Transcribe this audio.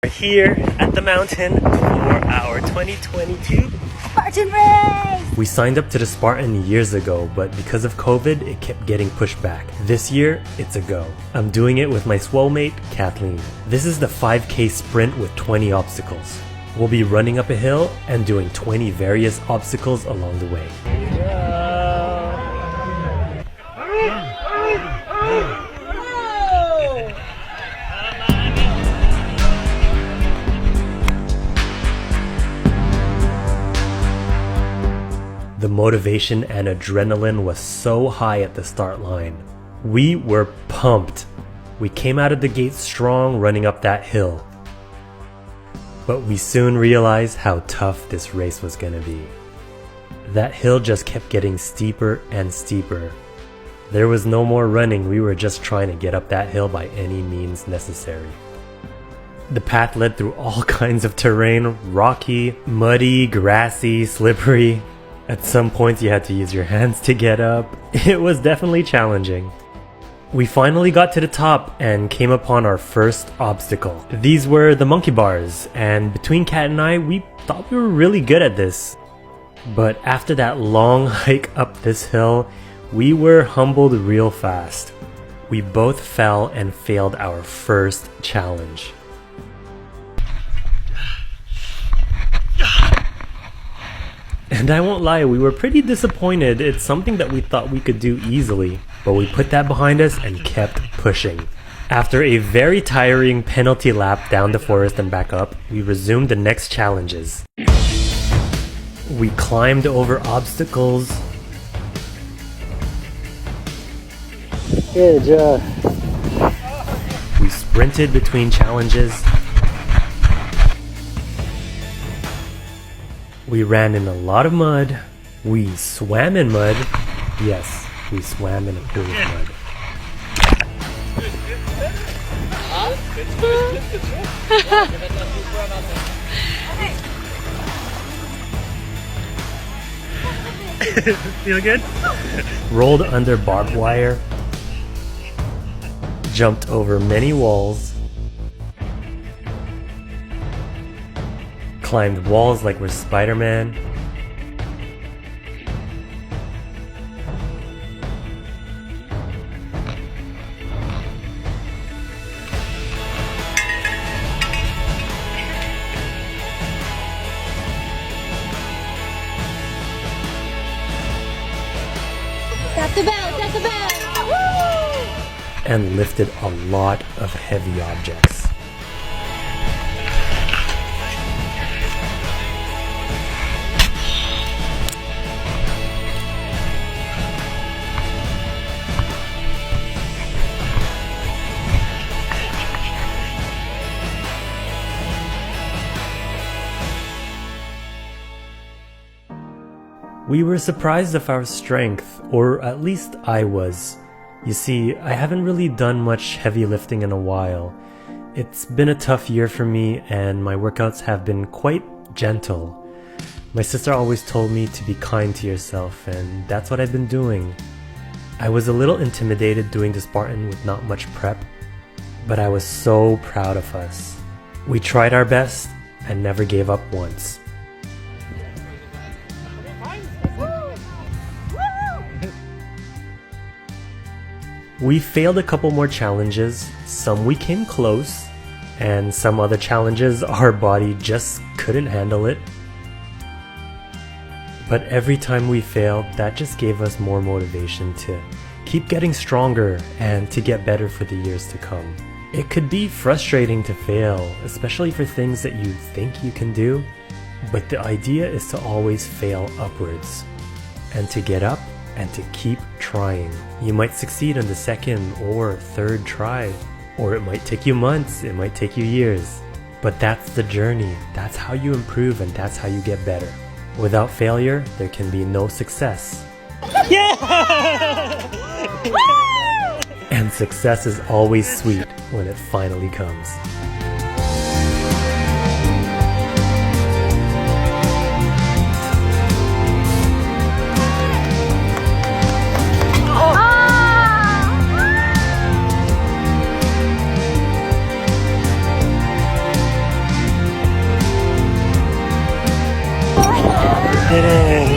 We're here at the mountain for our 2022 Spartan race! We signed up to the Spartan years ago, but because of COVID, it kept getting pushed back. This year, it's a go. I'm doing it with my swell mate, Kathleen. This is the 5K sprint with 20 obstacles. We'll be running up a hill and doing 20 various obstacles along the way. The motivation and adrenaline was so high at the start line. We were pumped. We came out of the gate strong running up that hill. But we soon realized how tough this race was gonna be. That hill just kept getting steeper and steeper. There was no more running, we were just trying to get up that hill by any means necessary. The path led through all kinds of terrain, rocky, muddy, grassy, slippery. At some points you had to use your hands to get up. It was definitely challenging. We finally got to the top and came upon our first obstacle. These were the monkey bars, and between Kat and I, we thought we were really good at this. But after that long hike up this hill, we were humbled real fast. We both fell and failed our first challenge. And I won't lie, we were pretty disappointed. It's something that we thought we could do easily, but we put that behind us and kept pushing. After a very tiring penalty lap down the forest and back up, we resumed the next challenges. We climbed over obstacles. Good job. We sprinted between challenges. We ran in a lot of mud. We swam in mud. Yes, we swam in a pool of mud. Feel good? Rolled under barbed wire. Jumped over many walls. Climbed walls like we're Spider-Man. Tap the bell! Tap the bell! Woo! And lifted a lot of heavy objects. We were surprised of our strength, or at least I was. You see, I haven't really done much heavy lifting in a while. It's been a tough year for me and my workouts have been quite gentle. My sister always told me to be kind to yourself, and that's what I've been doing. I was a little intimidated doing the Spartan with not much prep, but I was so proud of us. We tried our best and never gave up once. We failed a couple more challenges, some we came close, and some other challenges our body just couldn't handle it. But every time we failed, that just gave us more motivation to keep getting stronger and to get better for the years to come. It could be frustrating to fail, especially for things that you think you can do, but the idea is to always fail upwards and to get up and to keep trying. You might succeed on the second or third try, or it might take you months, it might take you years. But that's the journey, that's how you improve and that's how you get better. Without failure, there can be no success. Yeah! And success is always sweet when it finally comes. did it!